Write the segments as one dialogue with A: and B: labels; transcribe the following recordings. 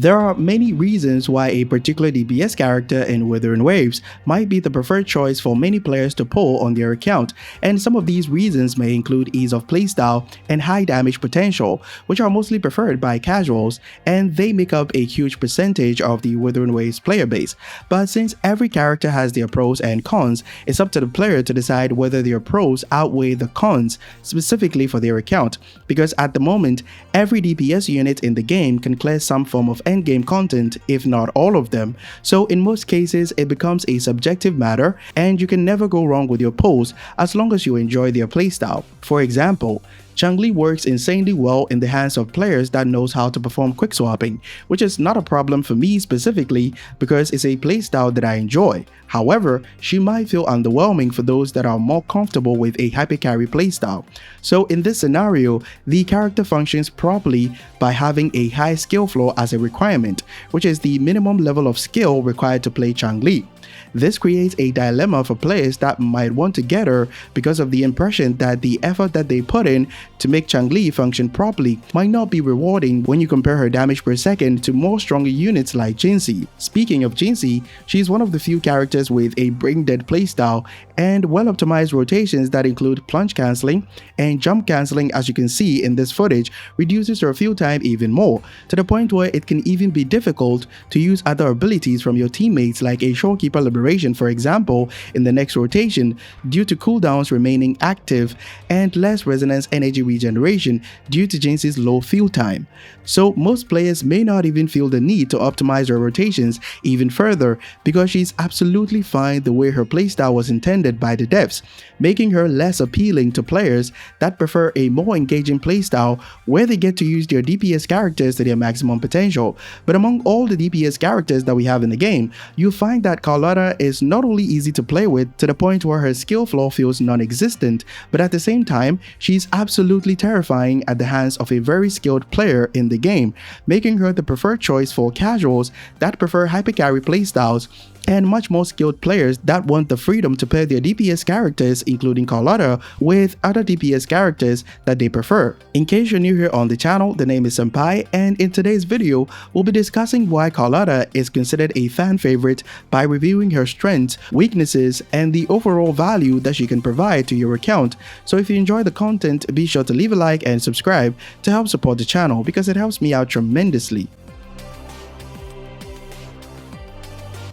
A: There are many reasons why a particular DPS character in Wuthering Waves might be the preferred choice for many players to pull on their account, and some of these reasons may include ease of playstyle and high damage potential, which are mostly preferred by casuals, and they make up a huge percentage of the Wuthering Waves player base. But since every character has their pros and cons, it's up to the player to decide whether their pros outweigh the cons specifically for their account, because at the moment, every DPS unit in the game can clear some form of endgame content, if not all of them. So in most cases, it becomes a subjective matter, and you can never go wrong with your pulls as long as you enjoy their playstyle. For example, Changli works insanely well in the hands of players that knows how to perform quick swapping, which is not a problem for me specifically because it's a playstyle that I enjoy. However, she might feel underwhelming for those that are more comfortable with a hyper carry playstyle. So in this scenario, the character functions properly by having a high skill floor as a requirement, which is the minimum level of skill required to play Changli. This creates a dilemma for players that might want to get her because of the impression that the effort that they put in to make Changli function properly might not be rewarding when you compare her damage per second to more stronger units like Jinxie. Speaking of Jinxie, she's one of the few characters with a brain dead playstyle and well-optimized rotations that include plunge cancelling and jump cancelling. As you can see in this footage, reduces her field time even more, to the point where it can even be difficult to use other abilities from your teammates like a Shorekeeper Liberation, for example, in the next rotation due to cooldowns remaining active and less resonance energy regeneration due to Jinxie's low field time. So most players may not even feel the need to optimize her rotations even further because she's absolutely fine the way her playstyle was intended by the devs, making her less appealing to players that prefer a more engaging playstyle where they get to use their DPS characters to their maximum potential. But among all the DPS characters that we have in the game, you'll find that Carlotta is not only easy to play with to the point where her skill floor feels non-existent, but at the same time, she's absolutely terrifying at the hands of a very skilled player in the game, making her the preferred choice for casuals that prefer hypercarry playstyles and much more skilled players that want the freedom to pair their DPS characters, including Carlotta, with other DPS characters that they prefer. In case you're new here on the channel, the name is Senpai, and in today's video, we'll be discussing why Carlotta is considered a fan favorite by reviewing her strengths, weaknesses, and the overall value that she can provide to your account. So if you enjoy the content, be sure to leave a like and subscribe to help support the channel because it helps me out tremendously.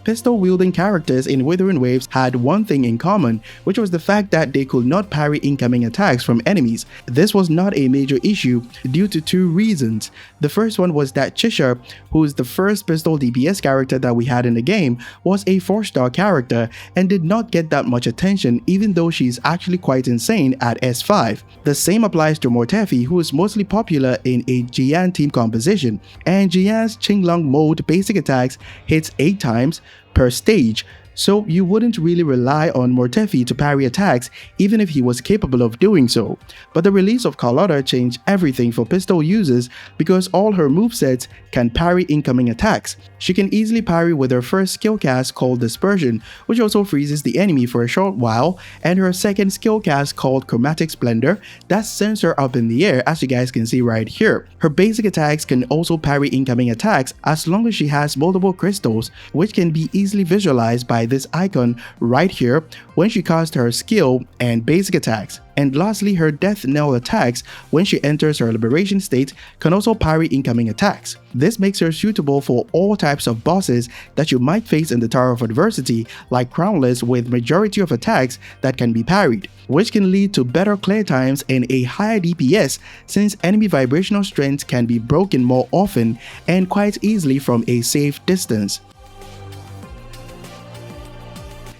A: Pistol-wielding characters in Wuthering Waves had one thing in common, which was the fact that they could not parry incoming attacks from enemies. This was not a major issue due to two reasons. The first one was that Chisha, who is the first pistol DPS character that we had in the game, was a 4-star character and did not get that much attention even though she's actually quite insane at S5. The same applies to Mortefi, who is mostly popular in a Jian team composition, and Jian's Qinglong mode basic attacks hits 8 times per stage, so you wouldn't really rely on Mortefi to parry attacks even if he was capable of doing so. But the release of Carlotta changed everything for pistol users because all her movesets can parry incoming attacks. She can easily parry with her first skill cast called Dispersion, which also freezes the enemy for a short while, and her second skill cast called Chromatic Splendor that sends her up in the air, as you guys can see right here. Her basic attacks can also parry incoming attacks as long as she has multiple crystals, which can be easily visualized by this icon right here when she casts her skill and basic attacks. And lastly, her death knell attacks when she enters her liberation state can also parry incoming attacks. This makes her suitable for all types of bosses that you might face in the Tower of Adversity, like Crownless, with majority of attacks that can be parried, which can lead to better clear times and a higher DPS since enemy vibrational strength can be broken more often and quite easily from a safe distance.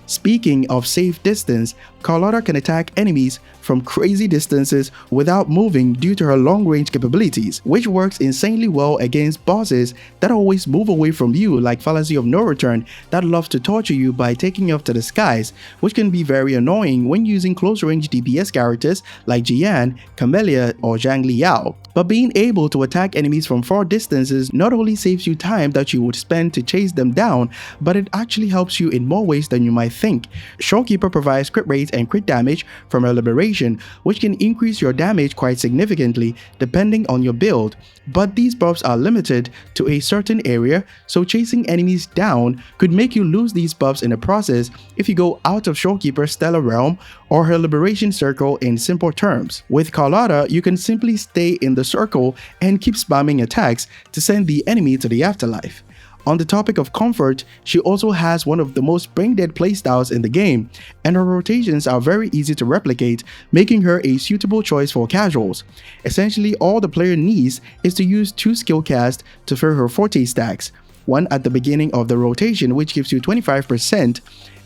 A: Speaking of safe distance, Carlotta can attack enemies from crazy distances without moving due to her long-range capabilities, which works insanely well against bosses that always move away from you, like Fallacy of No Return that loves to torture you by taking you up to the skies, which can be very annoying when using close-range DPS characters like Jian, Camellia, or Zhang Liao. But being able to attack enemies from far distances not only saves you time that you would spend to chase them down, but it actually helps you in more ways than you might think. Shorekeeper provides crit rates and crit damage from her liberation animation, which can increase your damage quite significantly depending on your build. But these buffs are limited to a certain area, so chasing enemies down could make you lose these buffs in the process if you go out of Showkeeper's Stellar Realm or her Liberation Circle in simple terms. With Carlotta, you can simply stay in the circle and keep spamming attacks to send the enemy to the afterlife. On the topic of comfort, she also has one of the most brain-dead playstyles in the game, and her rotations are very easy to replicate, making her a suitable choice for casuals. Essentially, all the player needs is to use 2 skill casts to fill her forte stacks, one at the beginning of the rotation which gives you 25%,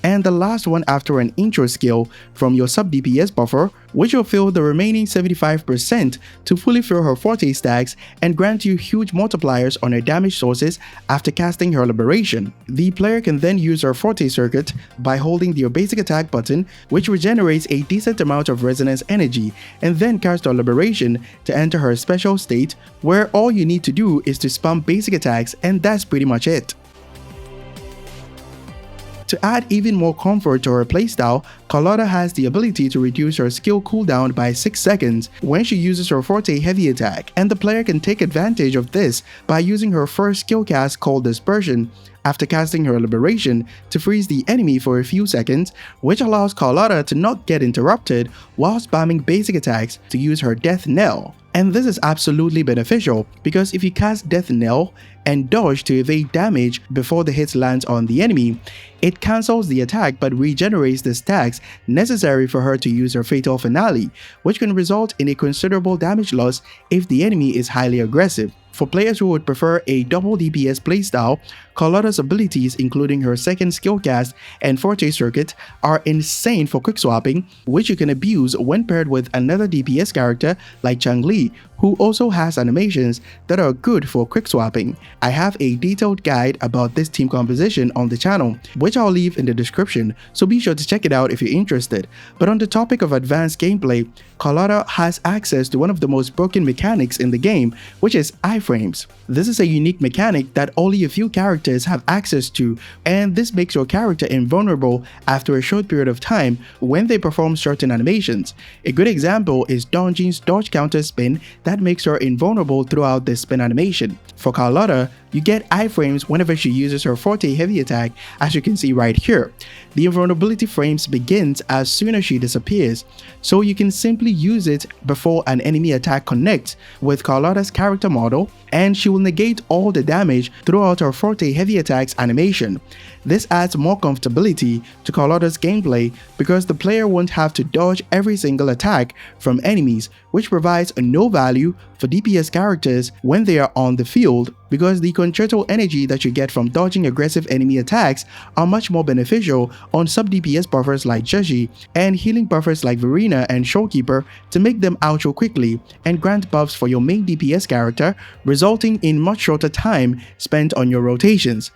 A: and the last one after an intro skill from your sub DPS buffer, which will fill the remaining 75% to fully fill her forte stacks and grant you huge multipliers on her damage sources after casting her Liberation. The player can then use her forte circuit by holding the basic attack button, which regenerates a decent amount of resonance energy, and then cast her Liberation to enter her special state, where all you need to do is to spam basic attacks, and that's pretty much it. To add even more comfort to her playstyle, Carlotta has the ability to reduce her skill cooldown by 6 seconds when she uses her forte heavy attack, and the player can take advantage of this by using her first skill cast called Dispersion after casting her Liberation to freeze the enemy for a few seconds, which allows Carlotta to not get interrupted while spamming basic attacks to use her Death Knell. And this is absolutely beneficial because if you cast Death Knell and dodge to evade damage before the hit lands on the enemy, it cancels the attack but regenerates the stacks necessary for her to use her Fatal Finale, which can result in a considerable damage loss if the enemy is highly aggressive. For players who would prefer a double DPS playstyle, Carlotta's abilities, including her second skill cast and forte circuit, are insane for quick swapping, which you can abuse when paired with another DPS character like Changli, who also has animations that are good for quick swapping. I have a detailed guide about this team composition on the channel, which I'll leave in the description, so be sure to check it out if you're interested. But on the topic of advanced gameplay, Carlotta has access to one of the most broken mechanics in the game, which is iframes. This is a unique mechanic that only a few characters have access to, and this makes your character invulnerable after a short period of time when they perform certain animations. A good example is Donjin's dodge counter spin that makes her invulnerable throughout the spin animation. For Carlotta, you get iframes whenever she uses her forte heavy attack, as you can see right here. The invulnerability frames begins as soon as she disappears, so you can simply use it before an enemy attack connects with Carlotta's character model, and she will negate all the damage throughout her forte heavy attacks animation. This adds more comfortability to Carlotta's gameplay because the player won't have to dodge every single attack from enemies, which provides no value for DPS characters when they are on the field, because the concerto energy that you get from dodging aggressive enemy attacks are much more beneficial on sub DPS buffers like Jeji and healing buffers like Verena and Showkeeper to make them outro quickly and grant buffs for your main DPS character, resulting in much shorter time spent on your rotations.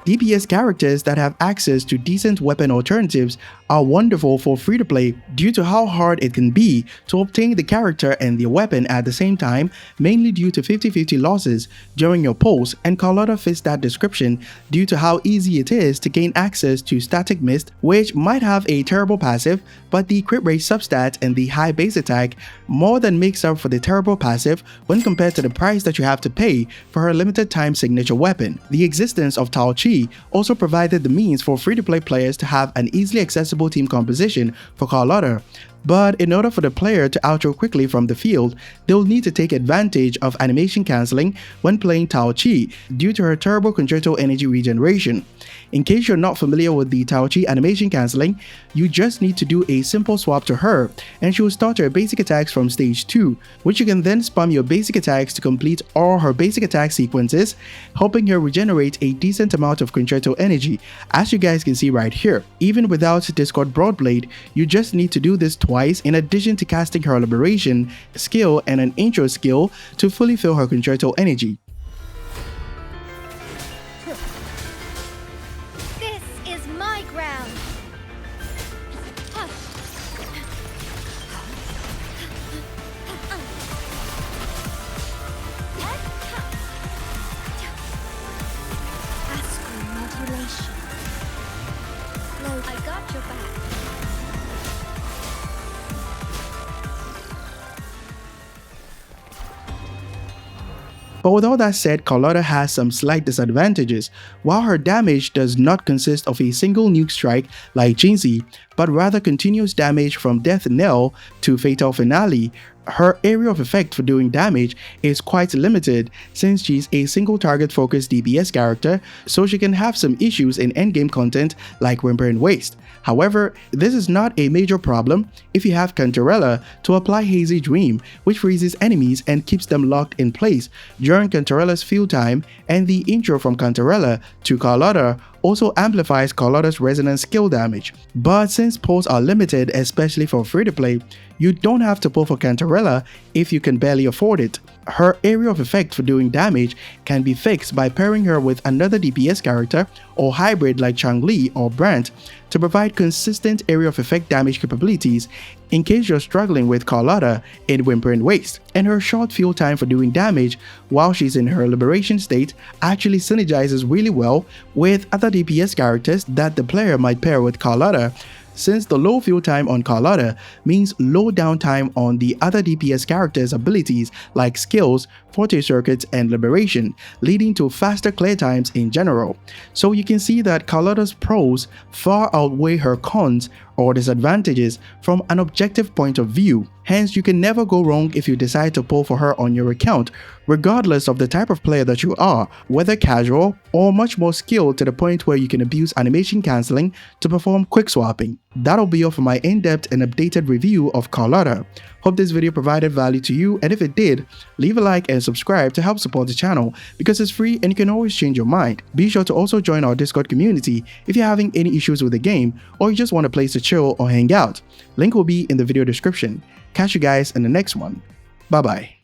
A: DPS characters that have access to decent weapon alternatives are wonderful for free-to-play due to how hard it can be to obtain the character and the weapon at the same time, mainly due to 50-50 losses during your pulls, and Carlotta fits that description due to how easy it is to gain access to Static Mist, which might have a terrible passive, but the crit rate substat and the high base attack more than makes up for the terrible passive when compared to the price that you have to pay for her limited time signature weapon. The existence of Tao Chi also provided the means for free-to-play players to have an easily accessible team composition for Carlotta. But in order for the player to outro quickly from the field, they'll need to take advantage of animation cancelling when playing Tao Chi due to her terrible concerto energy regeneration. In case you're not familiar with the Tao Chi animation cancelling, you just need to do a simple swap to her, and she will start her basic attacks from stage 2, which you can then spam your basic attacks to complete all her basic attack sequences, helping her regenerate a decent amount of concerto energy, as you guys can see right here. Even without Discord Broadblade, you just need to do this twice in addition to casting her Liberation skill and an intro skill to fully fill her concerto energy.
B: This is my ground. Astral modulation. I got your back.
A: But with all that said, Carlotta has some slight disadvantages. While her damage does not consist of a single nuke strike like Changli, but rather continuous damage from death knell to fatal finale, her area of effect for doing damage is quite limited since she's a single target focused DPS character, so she can have some issues in endgame content like Whimper and Waste. However, this is not a major problem if you have Cantarella to apply Hazy Dream, which freezes enemies and keeps them locked in place during Cantarella's field time, and the intro from Cantarella to Carlotta also amplifies Carlotta's resonance skill damage. But since pulls are limited, especially for free-to-play, you don't have to pull for Cantarella if you can barely afford it. Her area of effect for doing damage can be fixed by pairing her with another DPS character or hybrid like Changli or Brant to provide consistent area of effect damage capabilities in case you're struggling with Carlotta in Whimper and Waste. And her short field time for doing damage while she's in her liberation state actually synergizes really well with other DPS characters that the player might pair with Carlotta, since the low field time on Carlotta means low downtime on the other DPS characters' abilities like skills, forte circuits, and liberation, leading to faster clear times in general. So you can see that Carlotta's pros far outweigh her cons or disadvantages from an objective point of view. Hence, you can never go wrong if you decide to pull for her on your account, regardless of the type of player that you are, whether casual or much more skilled to the point where you can abuse animation cancelling to perform quick swapping. That'll be all for my in-depth and updated review of Carlotta. Hope this video provided value to you, and if it did, leave a like and subscribe to help support the channel because it's free and you can always change your mind. Be sure to also join our Discord community if you're having any issues with the game or you just want a place to chill or hang out. Link will be in the video description. Catch you guys in the next one. Bye bye.